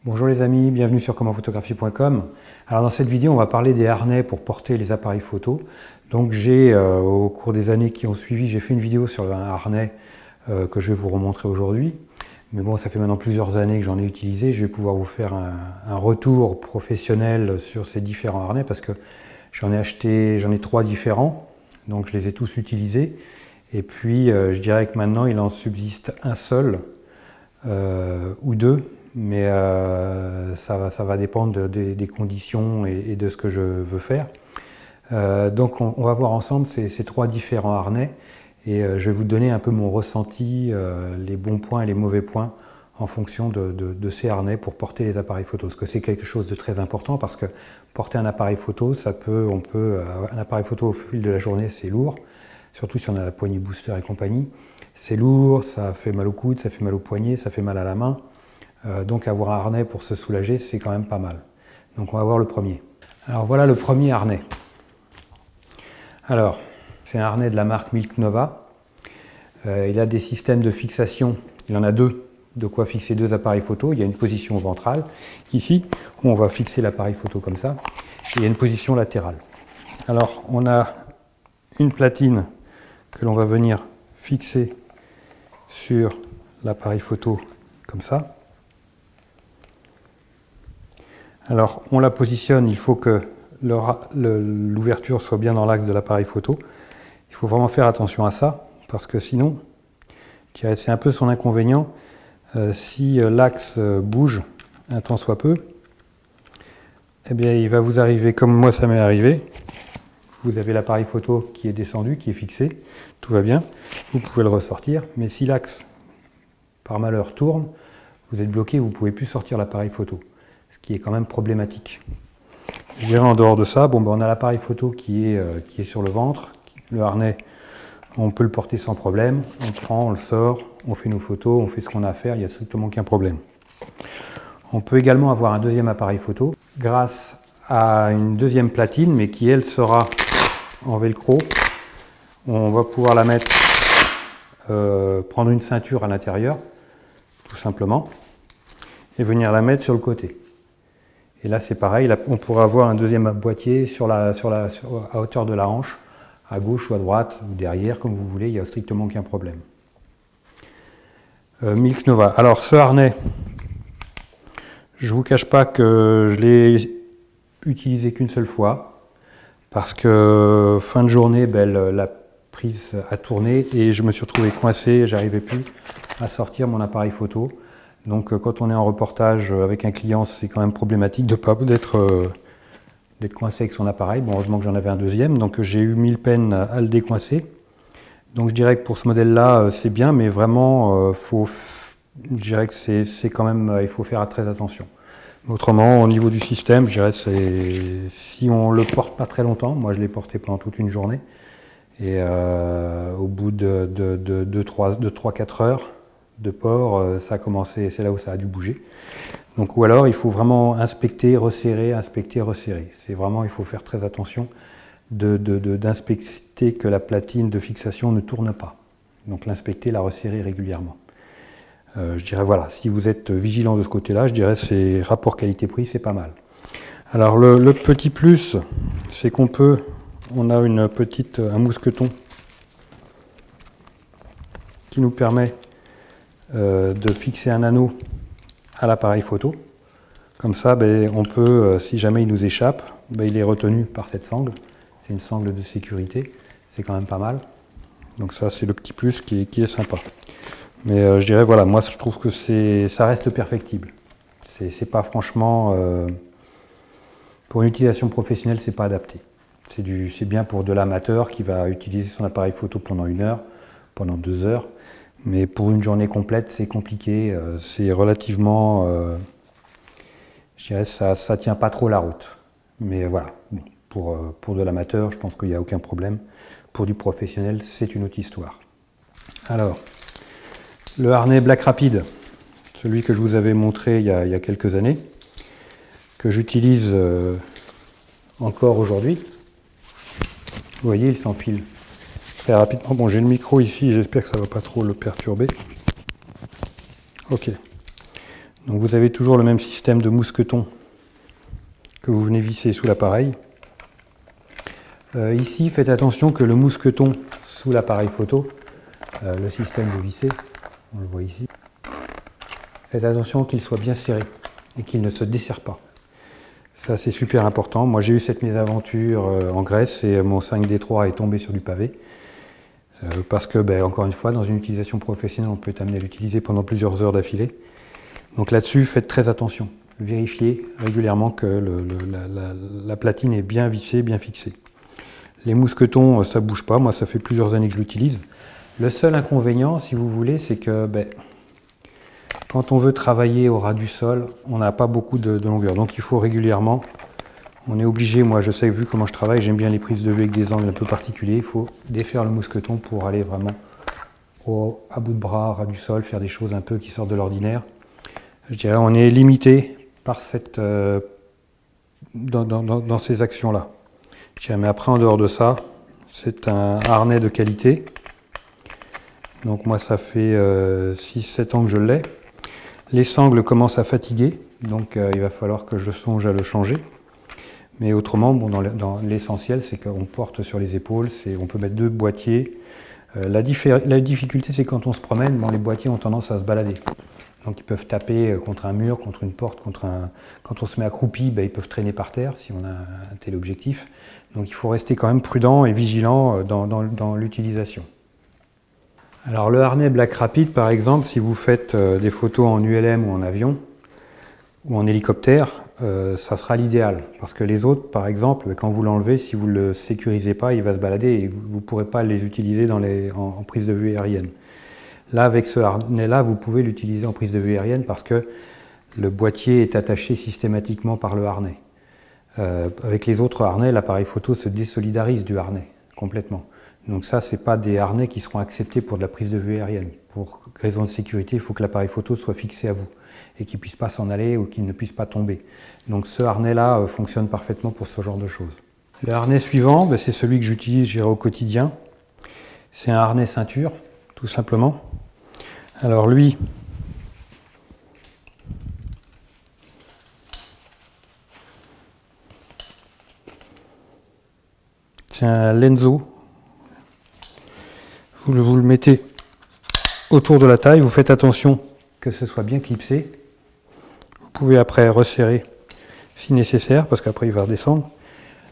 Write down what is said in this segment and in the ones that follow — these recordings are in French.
Bonjour les amis, bienvenue sur commentphotographie.com. Alors dans cette vidéo, on va parler des harnais pour porter les appareils photo. Donc au cours des années qui ont suivi, j'ai fait une vidéo sur un harnais que je vais vous remontrer aujourd'hui. Mais bon, ça fait maintenant plusieurs années que j'en ai utilisé. Je vais pouvoir vous faire un retour professionnel sur ces différents harnais parce que j'en ai 3 différents. Donc je les ai tous utilisés. Et puis je dirais que maintenant il en subsiste un seul ou deux. Mais ça va dépendre des conditions et de ce que je veux faire. Donc on va voir ensemble ces 3 différents harnais et je vais vous donner un peu mon ressenti, les bons points et les mauvais points en fonction de ces harnais pour porter les appareils photo. Parce que c'est quelque chose de très important parce que porter un appareil photo, un appareil photo au fil de la journée, c'est lourd, surtout si on a la poignée booster et compagnie. C'est lourd, ça fait mal au coude, ça fait mal au poignet, ça fait mal à la main. Donc avoir un harnais pour se soulager, c'est quand même pas mal. Donc on va voir le premier. Alors voilà le premier harnais. Alors, c'est un harnais de la marque Milk Nova. Il a des systèmes de fixation, il en a 2, de quoi fixer 2 appareils photo. Il y a une position ventrale, ici, où on va fixer l'appareil photo comme ça, et il y a une position latérale. Alors, on a une platine que l'on va venir fixer sur l'appareil photo comme ça. Alors, on la positionne, il faut que l'ouverture soit bien dans l'axe de l'appareil photo. Il faut vraiment faire attention à ça, parce que sinon, c'est un peu son inconvénient, si l'axe bouge un tant soit peu, eh bien, il va vous arriver, comme moi ça m'est arrivé, vous avez l'appareil photo qui est descendu, qui est fixé, tout va bien, vous pouvez le ressortir, mais si l'axe, par malheur, tourne, vous êtes bloqué, vous ne pouvez plus sortir l'appareil photo. Ce qui est quand même problématique. Je dirais en dehors de ça, on a l'appareil photo qui est sur le ventre, le harnais, on peut le porter sans problème, on prend, on le sort, on fait nos photos, on fait ce qu'on a à faire, il n'y a strictement aucun problème. On peut également avoir un deuxième appareil photo grâce à une deuxième platine, mais qui elle sera en velcro. On va pouvoir la mettre, prendre une ceinture à l'intérieur, tout simplement, et venir la mettre sur le côté. Et là, c'est pareil, là, on pourra avoir un deuxième boîtier à hauteur de la hanche, à gauche ou à droite, ou derrière, comme vous voulez, il n'y a strictement aucun problème. Milk Nova. Alors, ce harnais, je ne vous cache pas que je l'ai utilisé qu'une seule fois, parce que fin de journée, la prise a tourné et je me suis retrouvé coincé, j'arrivais plus à sortir mon appareil photo. Donc quand on est en reportage avec un client, c'est quand même problématique de pas d'être coincé avec son appareil. Bon, heureusement que j'en avais un deuxième, donc j'ai eu 1000 peines à le décoincer. Donc je dirais que pour ce modèle-là, c'est bien, mais vraiment, je dirais que c'est quand même, il faut faire très attention. Autrement, au niveau du système, je dirais si on le porte pas très longtemps, moi je l'ai porté pendant toute une journée, et au bout de 3-4 heures, de port, ça a commencé, c'est là où ça a dû bouger. Donc, ou alors il faut vraiment inspecter, resserrer, inspecter, resserrer. C'est vraiment, il faut faire très attention d'inspecter que la platine de fixation ne tourne pas. Donc l'inspecter, la resserrer régulièrement. Je dirais voilà, si vous êtes vigilant de ce côté-là, je dirais c'est rapport qualité-prix, c'est pas mal. Alors le petit plus, c'est qu'on a un mousqueton qui nous permet de fixer un anneau à l'appareil photo. Comme ça, on peut, si jamais il nous échappe, il est retenu par cette sangle. C'est une sangle de sécurité, c'est quand même pas mal. Donc ça, c'est le petit plus qui est sympa. Mais je dirais, voilà, moi je trouve que ça reste perfectible. C'est pas franchement, pour une utilisation professionnelle, c'est pas adapté. C'est bien pour de l'amateur qui va utiliser son appareil photo pendant 1 heure, pendant 2 heures. Mais pour une journée complète, c'est compliqué, c'est relativement, je dirais, ça ne tient pas trop la route. Mais voilà, pour de l'amateur, je pense qu'il n'y a aucun problème. Pour du professionnel, c'est une autre histoire. Alors, le harnais Black Rapid, celui que je vous avais montré il y a quelques années, que j'utilise encore aujourd'hui. Vous voyez, il s'enfile très rapidement. Bon, j'ai le micro ici, j'espère que ça ne va pas trop le perturber. Ok. Donc vous avez toujours le même système de mousqueton que vous venez visser sous l'appareil. Ici, faites attention que le mousqueton sous l'appareil photo, le système de visser, on le voit ici, faites attention qu'il soit bien serré et qu'il ne se desserre pas. Ça, c'est super important. Moi, j'ai eu cette mésaventure en Grèce et mon 5D3 est tombé sur du pavé. Parce que, encore une fois, dans une utilisation professionnelle, on peut être amené à l'utiliser pendant plusieurs heures d'affilée. Donc là-dessus, faites très attention. Vérifiez régulièrement que la platine est bien vissée, bien fixée. Les mousquetons, ça ne bouge pas. Moi, ça fait plusieurs années que je l'utilise. Le seul inconvénient, si vous voulez, c'est que quand on veut travailler au ras du sol, on n'a pas beaucoup de longueur. Donc il faut régulièrement, on est obligé, moi je sais, vu comment je travaille, j'aime bien les prises de vue avec des angles un peu particuliers. Il faut défaire le mousqueton pour aller vraiment à bout de bras, ras du sol, faire des choses un peu qui sortent de l'ordinaire. Je dirais on est limité par dans ces actions-là. Mais après, en dehors de ça, c'est un harnais de qualité. Donc moi, ça fait 6-7 ans que je l'ai. Les sangles commencent à fatiguer, donc il va falloir que je songe à le changer. Mais autrement, dans l'essentiel, c'est qu'on porte sur les épaules, on peut mettre 2 boîtiers. La difficulté, c'est quand on se promène, les boîtiers ont tendance à se balader. Donc ils peuvent taper contre un mur, contre une porte, quand on se met accroupi, ils peuvent traîner par terre si on a un téléobjectif. Donc il faut rester quand même prudent et vigilant dans l'utilisation. Alors le harnais Black Rapid, par exemple, si vous faites des photos en ULM ou en avion ou en hélicoptère, ça sera l'idéal. Parce que les autres, par exemple, quand vous l'enlevez, si vous ne le sécurisez pas, il va se balader et vous ne pourrez pas les utiliser en prise de vue aérienne. Là, avec ce harnais-là, vous pouvez l'utiliser en prise de vue aérienne parce que le boîtier est attaché systématiquement par le harnais. Avec les autres harnais, l'appareil photo se désolidarise du harnais complètement. Donc ça, ce n'est pas des harnais qui seront acceptés pour de la prise de vue aérienne. Pour raison de sécurité, il faut que l'appareil photo soit fixé à vous et qu'il ne puisse pas s'en aller ou qu'il ne puisse pas tomber. Donc ce harnais-là fonctionne parfaitement pour ce genre de choses. Le harnais suivant, c'est celui que j'utilise au quotidien. C'est un harnais ceinture, tout simplement. Alors lui, c'est un Lenzo. Vous le mettez autour de la taille, vous faites attention que ce soit bien clipsé. Vous pouvez après resserrer si nécessaire, parce qu'après il va redescendre.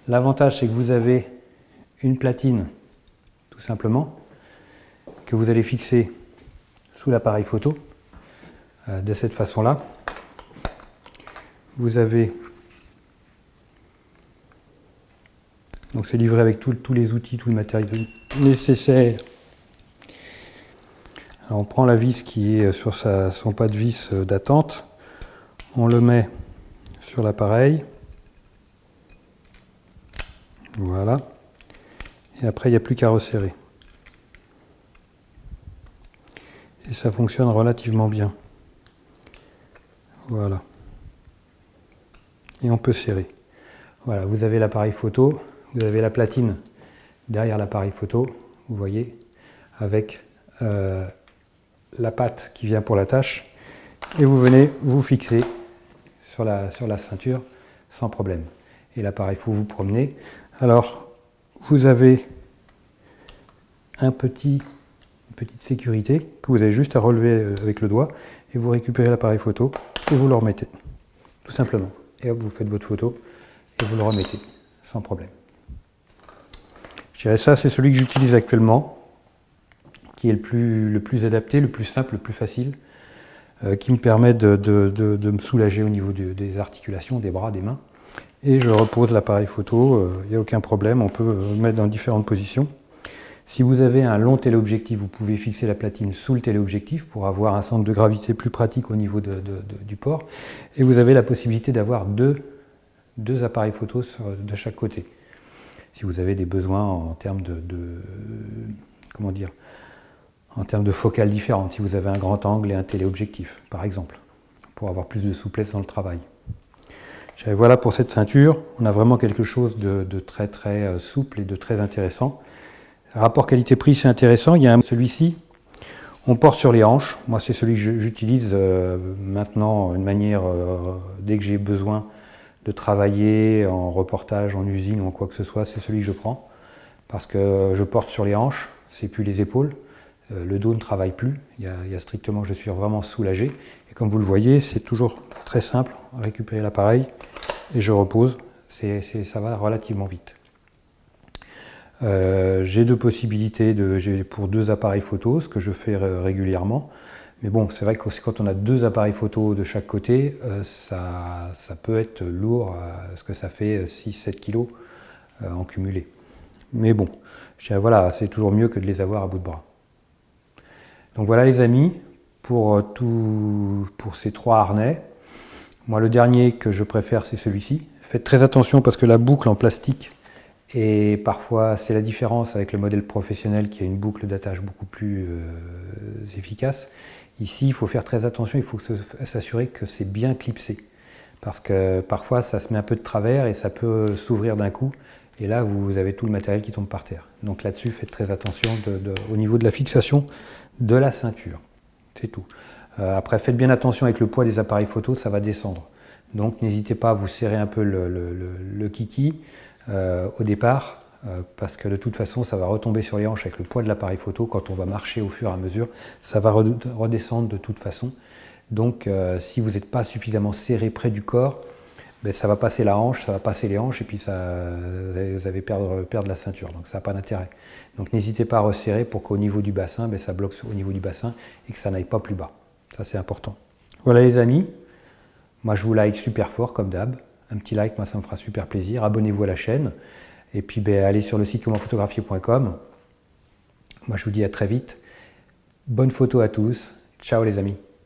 L'avantage, c'est que vous avez une platine, tout simplement, que vous allez fixer sous l'appareil photo, de cette façon-là. Vous avez... Donc c'est livré avec tous les outils, tout le matériel nécessaire. Alors on prend la vis qui est sur son pas de vis d'attente, on le met sur l'appareil, voilà, et après il n'y a plus qu'à resserrer. Et ça fonctionne relativement bien. Voilà. Et on peut serrer. Voilà, vous avez l'appareil photo, vous avez la platine derrière l'appareil photo, vous voyez, avec la patte qui vient pour l'attache, et vous venez vous fixer sur la ceinture sans problème. Et l'appareil, il faut vous promener. Alors, vous avez une petite sécurité que vous avez juste à relever avec le doigt, et vous récupérez l'appareil photo, et vous le remettez, tout simplement. Et hop, vous faites votre photo, et vous le remettez, sans problème. Je dirais ça, c'est celui que j'utilise actuellement, qui est le plus adapté, le plus simple, le plus facile, qui me permet de me soulager au niveau des articulations, des bras, des mains. Et je repose l'appareil photo, il n'y a aucun problème, on peut le mettre dans différentes positions. Si vous avez un long téléobjectif, vous pouvez fixer la platine sous le téléobjectif pour avoir un centre de gravité plus pratique au niveau du port. Et vous avez la possibilité d'avoir deux appareils photo de chaque côté. Si vous avez des besoins en termes comment dire, en termes de focales différentes, si vous avez un grand angle et un téléobjectif, par exemple, pour avoir plus de souplesse dans le travail. Voilà pour cette ceinture, on a vraiment quelque chose de très très souple et de très intéressant. Rapport qualité-prix, c'est intéressant. Il y a celui-ci, On porte sur les hanches. Moi, c'est celui que j'utilise maintenant, une manière, dès que j'ai besoin de travailler en reportage, en usine ou en quoi que ce soit, c'est celui que je prends. Parce que je porte sur les hanches, c'est plus les épaules. Le dos ne travaille plus. Il y a strictement, je suis vraiment soulagé. Et comme vous le voyez, c'est toujours très simple. Récupérer l'appareil et je repose. Ça va relativement vite. J'ai deux possibilités pour deux appareils photo, ce que je fais régulièrement. Mais bon, c'est vrai que quand on a deux appareils photo de chaque côté, ça peut être lourd, parce que ça fait 6-7 kg en cumulé. Mais bon, voilà, c'est toujours mieux que de les avoir à bout de bras. Donc voilà les amis, pour ces trois harnais. Moi, le dernier que je préfère, c'est celui-ci. Faites très attention parce que la boucle en plastique, et parfois c'est la différence avec le modèle professionnel qui a une boucle d'attache beaucoup plus efficace. Ici, il faut faire très attention, il faut s'assurer que c'est bien clipsé. Parce que parfois ça se met un peu de travers et ça peut s'ouvrir d'un coup. Et là, vous avez tout le matériel qui tombe par terre. Donc là-dessus, faites très attention au niveau de la fixation de la ceinture. C'est tout. Après, faites bien attention avec le poids des appareils photo, ça va descendre. Donc n'hésitez pas à vous serrer un peu le kiki au départ, parce que de toute façon, ça va retomber sur les hanches avec le poids de l'appareil photo. Quand on va marcher au fur et à mesure, ça va redescendre de toute façon. Donc si vous n'êtes pas suffisamment serré près du corps, ben, ça va passer la hanche, ça va passer les hanches et puis vous allez perdre la ceinture, donc ça n'a pas d'intérêt. Donc n'hésitez pas à resserrer pour qu'au niveau du bassin, ben, ça bloque au niveau du bassin et que ça n'aille pas plus bas. Ça c'est important. Voilà les amis, moi je vous like super fort comme d'hab. Un petit like, moi ça me fera super plaisir. Abonnez-vous à la chaîne et puis ben, allez sur le site commentphotographier.com. Moi je vous dis à très vite. Bonne photo à tous. Ciao les amis.